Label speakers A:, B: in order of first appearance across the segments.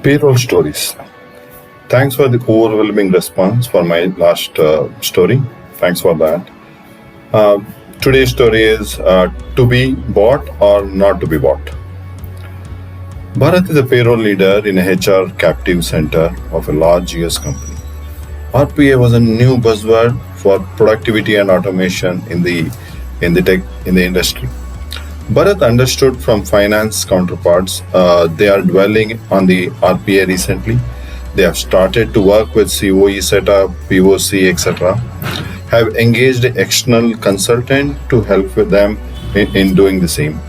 A: Payroll stories. Thanks for the overwhelming response for my last story. Thanks for that. Uh, Today's story is to be bought or not to be bought. Bharat is a payroll leader in a HR captive center of a large US company. RPA was a new buzzword for productivity and automation in the industry. Bharat understood from finance counterparts they are dwelling on the RPA recently. They have started to work with COE setup, POC, etc. Have engaged an external consultant to help with them in doing the same.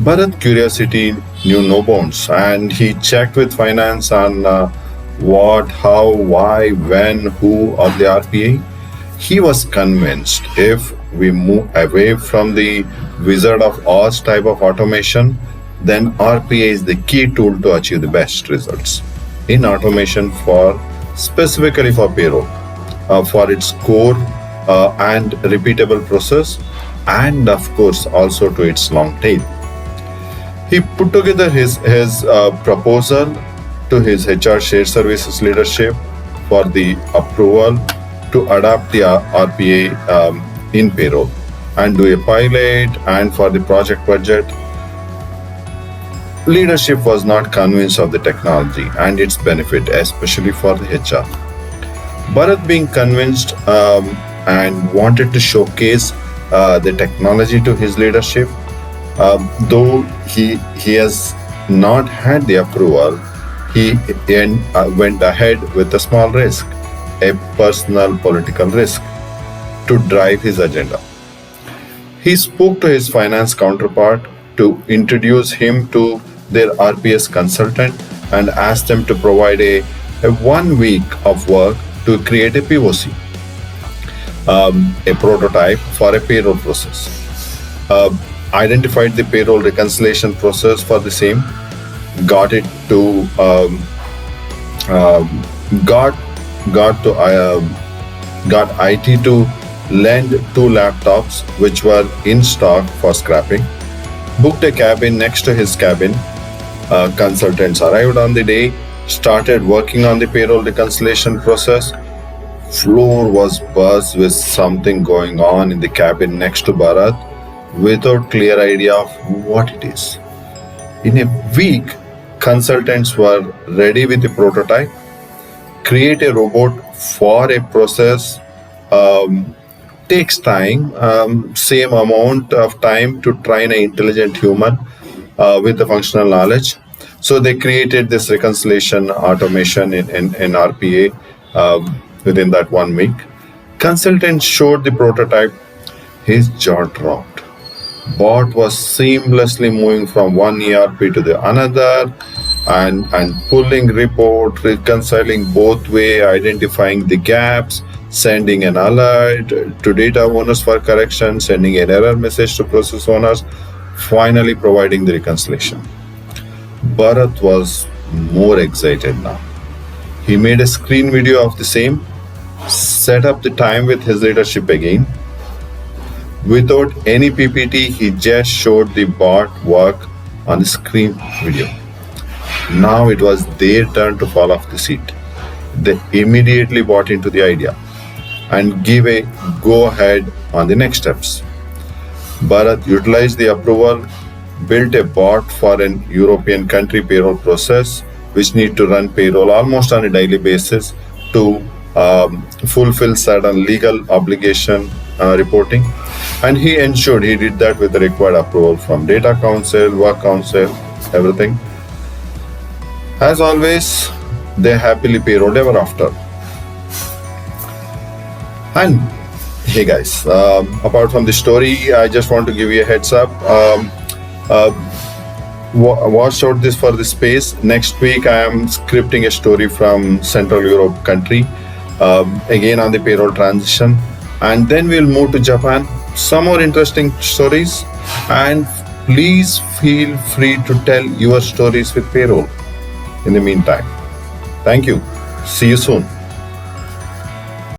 A: Bharat curiosity knew no bounds, and he checked with finance on what, how, why, when, who of the RPA. He was convinced if we move away from the Wizard of Oz type of automation, then RPA is the key tool to achieve the best results in automation for specifically for payroll, for its core and repeatable process, and of course also to its long tail. He put together his proposal to his HR shared services leadership for the approval to adopt the RPA in payroll and do a pilot, and for the project budget. Leadership was not convinced of the technology and its benefit, especially for the HR. Bharat being convinced and wanted to showcase the technology to his leadership, though he has not had the approval, he went ahead with a small risk, a personal political risk, to drive his agenda. He spoke to his finance counterpart to introduce him to their RPS consultant and asked them to provide a 1 week of work to create a POC, a prototype for a payroll process. Identified the payroll reconciliation process for the same, got it to got IT to lend 2 laptops which were in stock for scrapping, booked a cabin next to his cabin. Consultants arrived on the day, started working on the payroll reconciliation process. Floor was buzzed with something going on in the cabin next to Bharat without clear idea of what it is. In a week, consultants were ready with the prototype. Create a robot for a process takes time, same amount of time to train an intelligent human with the functional knowledge. So they created this reconciliation automation in RPA within that 1 week. Consultant showed the prototype. His jaw dropped. Bot was seamlessly moving from one ERP to the another and pulling report, reconciling both way, identifying the gaps, sending an alert to data owners for correction, sending an error message to process owners, finally providing the reconciliation. Bharat was more excited now. He made a screen video of the same, set up the time with his leadership again. Without any PPT, he just showed the bot work on the screen video. Now it was their turn to fall off the seat. They immediately bought into the idea and give a go-ahead on the next steps. Bharat utilized the approval, built a bot for an European country payroll process, which need to run payroll almost on a daily basis to fulfill certain legal obligation reporting. And he ensured he did that with the required approval from Data Council, Work Council, everything. As always, they happily payrolled ever after. And hey guys, apart from the story, I just want to give you a heads up. Watch out this for the space. Next week, I am scripting a story from Central Europe country, again on the payroll transition. And then we'll move to Japan. Some more interesting stories. And please feel free to tell your stories with payroll in the meantime. Thank you. See you soon.